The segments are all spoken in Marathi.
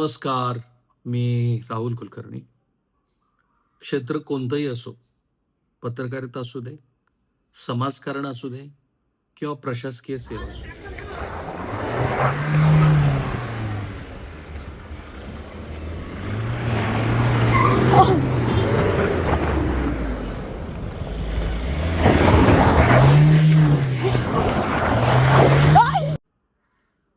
नमस्कार. मी राहुल कुलकर्णी. क्षेत्र कोणतंही असो, पत्रकारिता असू दे, समाजकारण असू दे किंवा प्रशासकीय सेवा असू दे.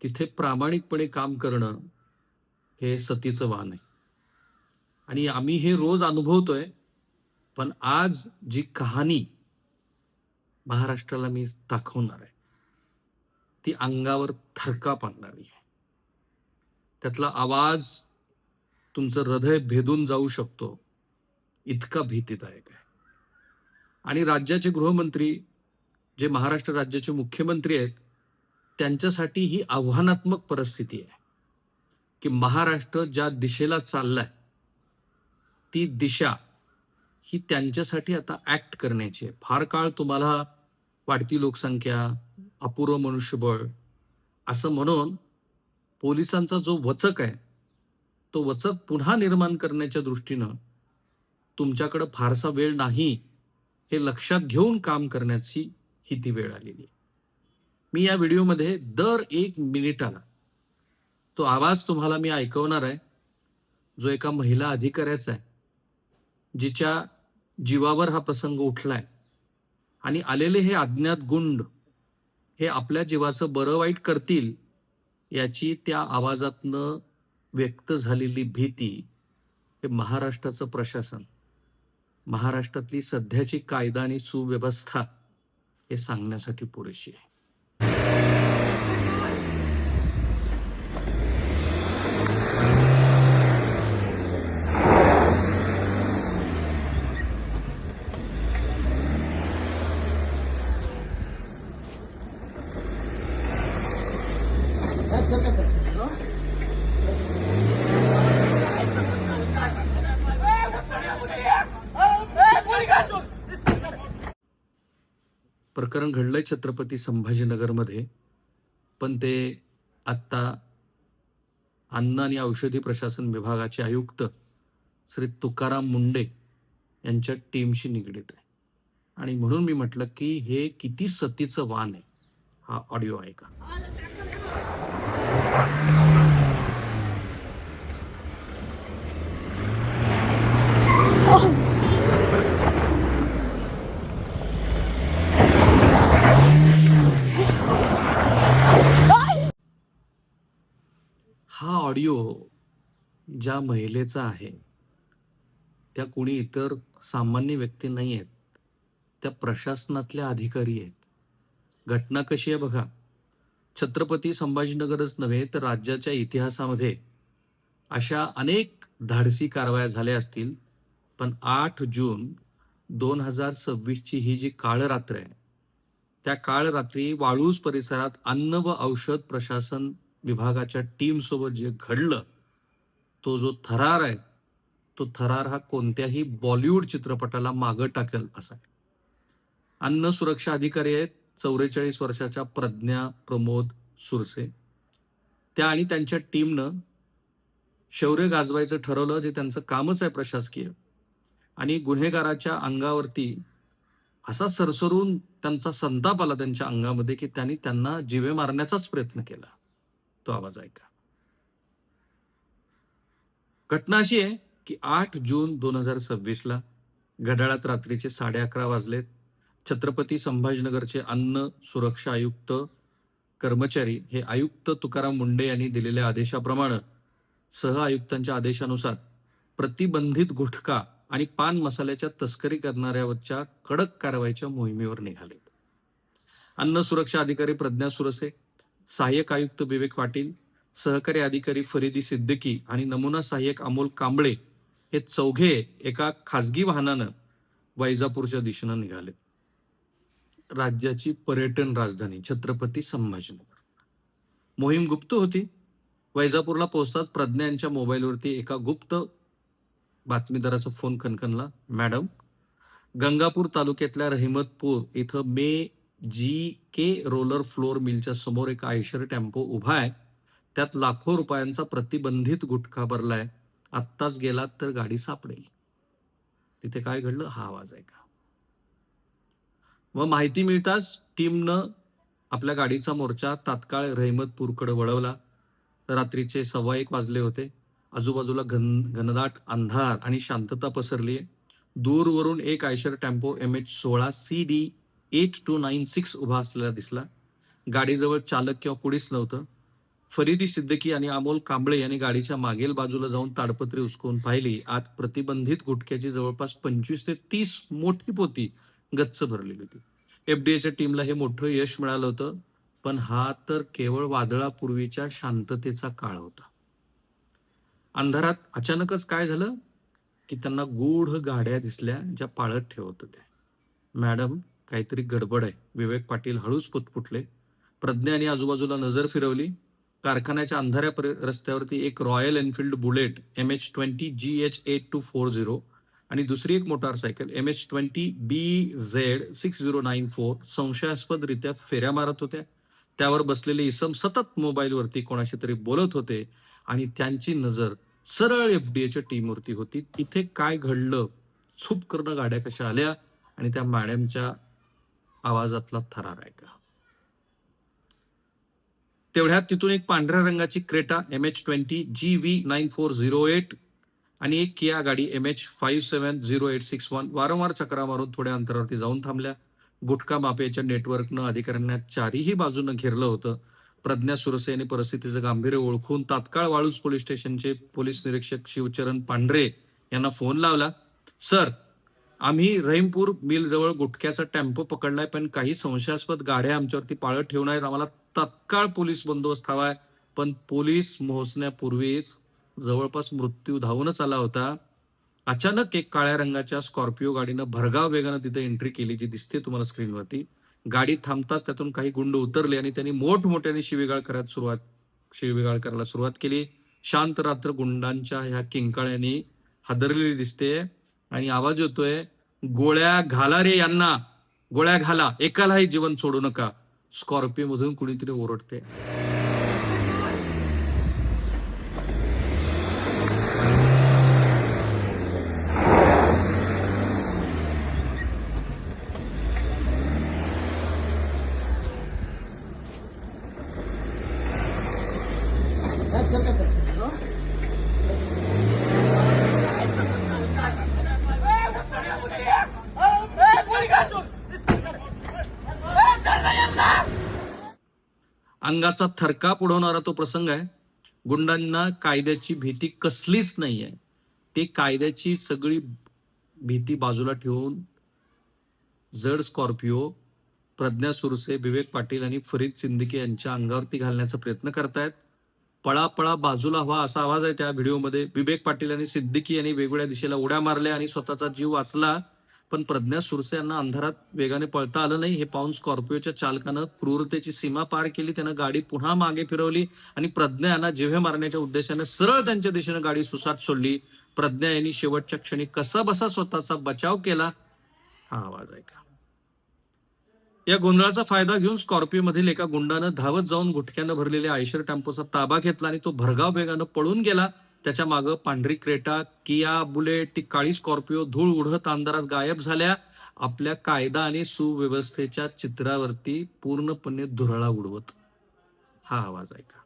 तिथे प्रामाणिकपणे काम करणं हे सतीचं वाण आहे. आणि आम्ही हे रोज अनुभवतोय. पण आज जी कहाणी महाराष्ट्राला मी दाखवणार आहे, ती अंगावर थरकाप आणणारी आहे. त्यातला आवाज तुमचं हृदय भेदून जाऊ शकतो, इतका भीतीदायक आहे. आणि राज्याचे गृहमंत्री, जे महाराष्ट्र राज्याचे मुख्यमंत्री आहेत, त्यांच्यासाठी ही आव्हानात्मक परिस्थिती आहे, की महाराष्ट्र ज्या दिशेला चाललाय, ती दिशा ही त्यांच्यासाठी आता ऍक्ट करण्याची आहे. फार काळ तुम्हाला वाढती लोकसंख्या, अपुरं मनुष्यबळ असं म्हणून पोलिसांचा जो वचक आहे, तो वचक पुन्हा निर्माण करण्याच्या दृष्टीनं तुमच्याकडे फारसा वेळ नाही, हे लक्षात घेऊन काम करण्याची ही ती वेळ आलेली आहे. मी या व्हिडिओमध्ये दर 1 मिनिटाला तो आवाज तुम्हाला मी ऐकवणार आहे, जो एका महिला अधिकाऱ्याचा आहे, जिच्या जीवावर हा प्रसंग उठलाय. आणि आलेले हे अज्ञात गुंड हे आपल्या जीवाचं बरं वाईट करतील, याची त्या आवाजातनं व्यक्त झालेली भीती हे महाराष्ट्राचं प्रशासन, महाराष्ट्रातली सध्याची कायदा आणि सुव्यवस्था हे सांगण्यासाठी पुरेशी आहे. प्रकरण घडलंय छत्रपती संभाजीनगरमध्ये. पण ते आत्ता अन्न आणि औषधी प्रशासन विभागाचे आयुक्त श्री तुकाराम मुंडे यांच्या टीमशी निगडीत आहे. आणि म्हणून मी म्हटलं की हे किती सतीचं वाण आहे. हा ऑडिओ ऐका. हा ऑडिओ ज्या महिलेचा आहे, त्या कोणी इतर सामान्य व्यक्ती नाही आहेत, त्या प्रशासनातल्या अधिकारी आहेत. घटना कशी आहे बघा. छत्रपती संभाजीनगरच नव्हे तर राज्याच्या इतिहासामध्ये अशा अनेक धाडसी कारवाया झाल्या असतील, पण 8 जून 2026ची ही जी काळरात्र आहे, त्या काळरात्री वाळूज परिसरात अन्न व औषध प्रशासन विभागाच्या टीम सोबत जे घडलं, तो जो थरार आहे, तो थरार हा कोणत्याही बॉलिवूड चित्रपटाला मागं टाकेल असा आहे. अन्न सुरक्षा अधिकारी आहेत 44 वर्षाच्या प्रज्ञा प्रमोद सुरसे. त्या आणि त्यांच्या टीमनं शौर्य गाजवायचं ठरवलं, जे त्यांचं कामच आहे प्रशासकीय. आणि गुन्हेगाराच्या अंगावरती असा सरसरून त्यांचा संताप आला त्यांच्या अंगामध्ये, की त्यांनी त्यांना जीवे मारण्याचाच प्रयत्न केला. तो आवाज ऐका. घटना अशी आहे की 8 जून 2026ला घड्याळात रात्रीचे 11:30 वाजलेत. छत्रपती संभाजीनगरचे अन्न सुरक्षा आयुक्त कर्मचारी हे आयुक्त तुकाराम मुंडे यांनी दिलेल्या आदेशाप्रमाणे सह आयुक्तांच्या आदेशानुसार प्रतिबंधित गुटखा आणि पान मसाल्याच्या तस्करी करणाऱ्यावरच्या कडक कारवाईच्या मोहिमेवर निघाले. अन्न सुरक्षा अधिकारी प्रज्ञा सुरसे, सहाय्यक आयुक्त विवेक पाटील, सहकारी अधिकारी फरीदी सिद्दीकी आणि नमुना सहाय्यक अमोल कांबळे हे चौघे एका खासगी वाहनानं वैजापूरच्या दिशेनं निघाले. राज्याची पर्यटन राजधानी छत्रपती संभाजीनगर. मोहीम गुप्त होती. वैजापूरला पोहोचताच प्रज्ञा यांच्या मोबाईलवरती एका गुप्त बातमीदाराचा फोन खणखणला. मॅडम, गंगापूर तालुक्यातल्या रहिमतपूर इथं मे जी के रोलर फ्लोअर मिलच्या समोर एक आयशर टेम्पो उभा आहे. त्यात लाखो रुपयांचा प्रतिबंधित गुटखा भरलाय. आत्ताच गेलात तर गाडी सापडेल. तिथे काय घडलं हा आवाज ऐका. व माहिती मिळताच टीमनं आपल्या गाडीचा मोर्चा तात्काळ रहिमतपूरकडे वळवला. रात्रीचे 1:15 वाजले होते. आजूबाजूला घनदाट अंधार आणि शांतता पसरली आहे. दूरवरून एक आयशर टेम्पो MH16 CD 8296 उभा असलेला दिसला. गाडीजवळ चालक किंवा कुणीच नव्हतं. फरीदी सिद्दीकी आणि अमोल कांबळे यांनी गाडीच्या मागील बाजूला जाऊन ताडपत्री उचकून पाहिली. आत प्रतिबंधित गुटख्याची जवळपास 25 ते 30 मोठी पोती गच्च भरलेली होती. FDAच्या टीमला हे मोठं यश मिळालं होतं, पण हा तर केवळ वादळापूर्वीच्या शांततेचा काळ होता. अंधारात अचानकच काय झालं, की त्यांना गूढ गाड्या दिसल्या ज्या पाळत ठेवत होत्या. मॅडम, काहीतरी गडबड आहे. विवेक पाटील हळूच पुटपुटले. प्रज्ञाने आजूबाजूला नजर फिरवली. कारखान्याच्या अंधाऱ्या रस्त्यावरती एक royal Enfield bullet MH20 GH8240 आणि दुसरी एक मोटारसायकल MH20 BZ6094 संशयास्पदरित्या फेऱ्या मारत होत्या. त्यावर बसलेले इसम सतत मोबाईलवरती कोणाशी तरी बोलत होते आणि त्यांची नजर सरळ FDAच्या टीमवरती होती. तिथे काय घडलं, छुप करणं गाड्या कशा आल्या आणि त्या मॅडमच्या आवाजातला थरार ऐका. तेवढ्यात तिथून एक पांढऱ्या रंगाची क्रेटा MH20 GV9408 आणि एक किया गाडी MH570861 वारंवार चक्रा मारून थोड्या अंतरावरती जाऊन थांबल्या. गुटखा माफियाच्या नेटवर्कनं अधिकाऱ्यांना चारही बाजूनं घेरलं होतं. प्रज्ञा सुरसे यांनी परिस्थितीचं गांभीर्य ओळखून तात्काळ वाळूज पोलीस स्टेशनचे पोलीस निरीक्षक शिवचरण पांढरे यांना फोन लावला. सर, आम्ही रहीमपूर मिलजवळ गुटख्याचा टेम्पो पकडलाय, पण काही संशयास्पद गाड्या आमच्यावरती पाळत ठेवून आहेत. आम्हाला तात्काळ पोलीस बंदोबस्त हवाय. पण पोलीस पोहोचण्यापूर्वीच जवळपास मृत्यू धावूनच आला होता. अचानक एक काळ्या रंगाच्या स्कॉर्पिओ गाडीनं भरधाव वेगानं तिथे एंट्री केली, जी दिसते तुम्हाला स्क्रीनवरती. गाडी थांबताच त्यातून काही गुंड उतरले आणि त्यांनी मोठमोठ्याने शिवीगाळ करायला सुरुवात केली. शांत रात्र गुंडांच्या ह्या किंकाळ्यांनी हादरलेली दिसते आणि आवाज येतोय, गोळ्या घाला रे यांना, गोळ्या घाला, एकालाही जीवन सोडू नका. स्कॉर्पिओ मधून कुणीतरी ओरडते. अंगाचा थरकाप उडवणारा तो प्रसंग आहे. गुंडांना कायद्याची भीती कसलीच नाहीये. ते कायद्याची सगळी भीती बाजूला ठेवून जड स्कॉर्पिओ प्रज्ञा सुरसे, विवेक पाटील आणि फरीद सिद्दीकी यांच्या अंगावरती घालण्याचा प्रयत्न करतायत. पळा पळा बाजूला व्हा असा आवाज आहे त्या व्हिडिओमध्ये. विवेक पाटील आणि सिद्दीकी यांनी वेगवेगळ्या दिशेला उड्या मारल्या आणि स्वतःचा जीव वाचला. पण प्रज्ञा सुरसे यांना अंधारात वेगाने पळता आलं नाही. हे पाहून स्कॉर्पिओच्या चालकानं क्रूरतेची सीमा पार केली. त्यानं गाडी पुन्हा मागे फिरवली आणि प्रज्ञा यांना जिवे मारण्याच्या उद्देशाने सरळ त्यांच्या दिशेने गाडी सुसाट सोडली. प्रज्ञा यांनी शेवटच्या क्षणी कसा बसा स्वतःचा बचाव केला. हा आवाज ऐका. या गोंधळाचा फायदा घेऊन स्कॉर्पिओ मधील एका गुंडानं धावत जाऊन गुटख्यानं भरलेल्या आयशर टेम्पोचा ताबा घेतला आणि तो भरधाव वेगानं पळून गेला. त्याच्या मागं पांढरी क्रेटा, किया बुलेट, ती काळी स्कॉर्पिओ धूळ उडत अंधारात गायब झाल्या, आपल्या कायदा आणि सुव्यवस्थेच्या चित्रावरती पूर्णपणे धुरळा उडवत. हा आवाज ऐका.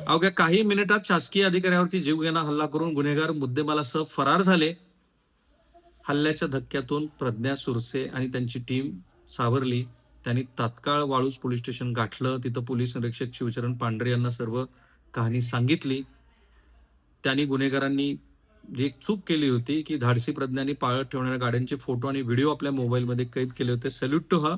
अवघ्या काही मिनिटात शासकीय अधिकाऱ्यावरती जीवघेणा हल्ला करून गुन्हेगार मुद्देमालासह फरार झाले. हल्ल्याच्या धक्क्यातून प्रज्ञा सुरसे आणि त्यांची टीम सावरली. त्यांनी तात्काळ वाळूज पोलीस स्टेशन गाठलं. तिथं पोलीस निरीक्षक शिवचरण पांढरे यांना सर्व कहाणी सांगितली. त्यांनी गुन्हेगारांनी जी एक चूक केली होती की धाडसी प्रज्ञांनी पाळत ठेवणाऱ्या गाड्यांचे फोटो आणि व्हिडिओ आपल्या मोबाईलमध्ये कैद केले होते. सॅल्यूट टू हा.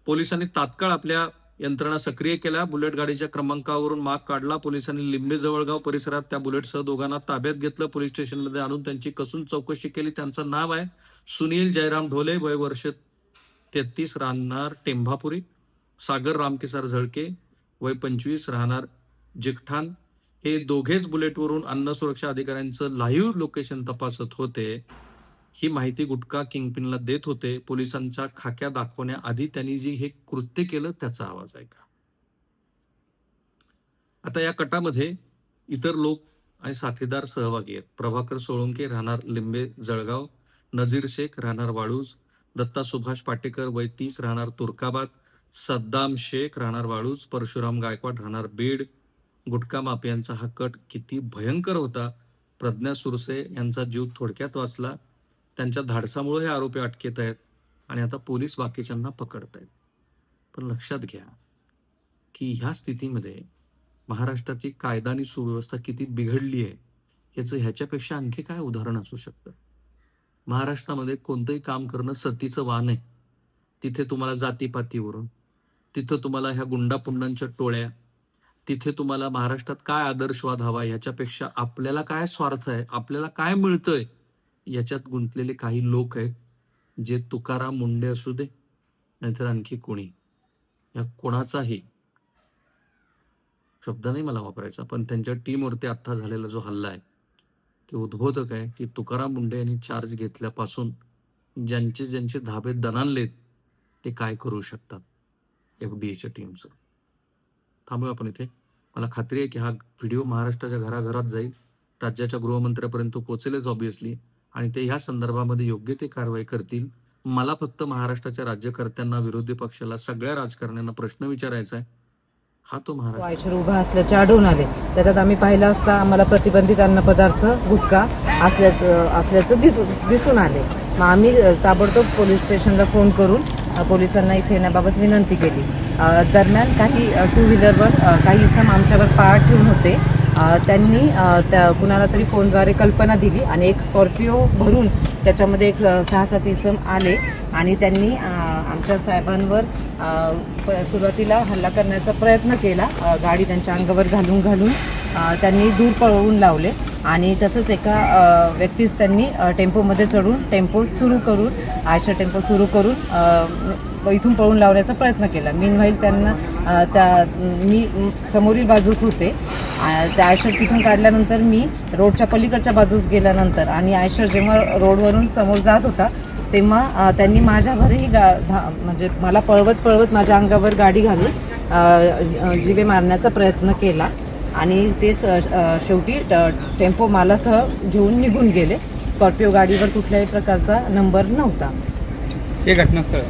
पोलिसांनी तात्काळ आपल्या यंत्रणा सक्रिय केल्या. बुलेट गाडीच्या क्रमांकावरून माग काढला. पोलिसांनी लिंबे जवळगाव परिसरात त्या बुलेटसह दोघांना ताब्यात घेतलं. पोलीस स्टेशनमध्ये आणून त्यांची कसून चौकशी केली. त्यांचं नाव आहे सुनील जयराम ढोले, वय वर्ष 33, राहणार टेंभापुरी. सागर रामकिसार झळके, वय 25, राहणार जिगठाण हे दोघेच बुलेटवरून अन्न सुरक्षा अधिकाऱ्यांचं लाईव्ह लोकेशन तपासत होते. ही माहिती गुटखा किंगपिनला देत होते. पोलिसांच्या खाक्या दाखवण्याआधी त्यांनी जे हे कृत्य केलं त्याचा आवाज ऐका. आता या कटामध्ये इतर लोक आणि साथीदार सहभागी आहेत. प्रभाकर सोळंके राहणार लिंबे जळगाव, नजीर शेख राहणार वाळूज, दत्ता सुभाष पाटेकर वय 30 राहणार तुर्काबाद, सद्दाम शेख राहणार वाळूज, परशुराम गायकवाड राहणार बीड. गुटखा माफियांचा हा कट किती भयंकर होता. प्रज्ञा सुरसे यांचा जीव थोडक्यात वाचला. त्यांच्या धाडसामुळे हे आरोपी अटकेत आहेत आणि आता पोलीस बाकीच्यांना पकडत आहेत. पण लक्षात घ्या की ह्या स्थितीमध्ये महाराष्ट्राची कायदा आणि सुव्यवस्था किती बिघडली आहे याचं ह्याच्यापेक्षा आणखी काय उदाहरण असू शकतं. महाराष्ट्रामध्ये कोणतंही काम करणं सतीचं वाण आहे. तिथे तुम्हाला जातीपातीवरून, तिथं तुम्हाला ह्या गुंडापुंडांच्या टोळ्या, तिथे तुम्हाला महाराष्ट्रात काय आदर्शवाद हवा ह्याच्यापेक्षा आपल्याला काय स्वार्थ आहे, आपल्याला काय मिळतंय याच्यात गुंतलेले काही लोक आहेत, जे तुकाराम मुंडे असू दे नाहीतर आणखी कोणी, या कोणाचाही शब्द नाही मला वापरायचा, पण त्यांच्या टीमवरती आत्ता झालेला जो हल्ला आहे ते उद्बोधक आहे की तुकाराम मुंडे यांनी चार्ज घेतल्यापासून ज्यांचे ज्यांचे धाबे दणाणलेत ते काय करू शकतात FDAच्या टीमचं. थांबूया आपण इथे. मला खात्री आहे की हा व्हिडिओ महाराष्ट्राच्या घराघरात जाईल, राज्याच्या गृहमंत्र्यापर्यंत पोहोचेलच ऑब्व्हियसली, आणि ते ह्या संदर्भामध्ये योग्य ते कारवाई करतील. मला फक्त महाराष्ट्राच्या राज्यकर्त्यांना, विरोधी पक्षाला, सगळ्या राजकारण्यांना प्रश्न विचारायचा आहे, हा तो महाराष्ट्र आयशर उभा असल्याचे आढळून आले. त्याच्यात आम्ही पाहिलं असता आम्हाला प्रतिबंधित अन्न पदार्थ गुटखा असल्याचं दिसून आले. मग आम्ही ताबडतोब पोलीस स्टेशनला फोन करून पोलिसांना इथे येण्याबाबत विनंती केली. दरम्यान काही टू व्हीलरवर काही इसम आमच्यावर पाळ ठेवून होते. त्यांनी कुणाला तरी फोनद्वारे कल्पना दिली आणि एक स्कॉर्पिओ भरून त्याच्यामध्ये एक 6-7 इसम आले आणि त्यांनी आमच्या साहेबांवर सुरुवातीला हल्ला करण्याचा प्रयत्न केला. गाडी त्यांच्या अंगावर घालून त्यांनी दूर पळवून लावले आणि तसंच एका व्यक्तीस त्यांनी टेम्पोमध्ये चढून टेम्पो सुरू करून आयशर टेम्पो सुरू करून इथून पळून लावण्याचा प्रयत्न केला. मीनवाईल त्यांना मी समोरील बाजूस होते. त्या आयशर तिथून काढल्यानंतर मी रोडच्या पलीकडच्या बाजूस गेल्यानंतर आणि आयशर जेव्हा रोडवरून समोर जात होता तेव्हा त्यांनी माझ्यावरही म्हणजे मला पळवत माझ्या अंगावर गाडी घालून जीवे मारण्याचा प्रयत्न केला आणि ते शेवटी टेम्पो मालासह घेऊन निघून गेले. स्कॉर्पिओ गाडीवर कुठल्याही प्रकारचा नंबर नव्हता. हे घटनास्थळ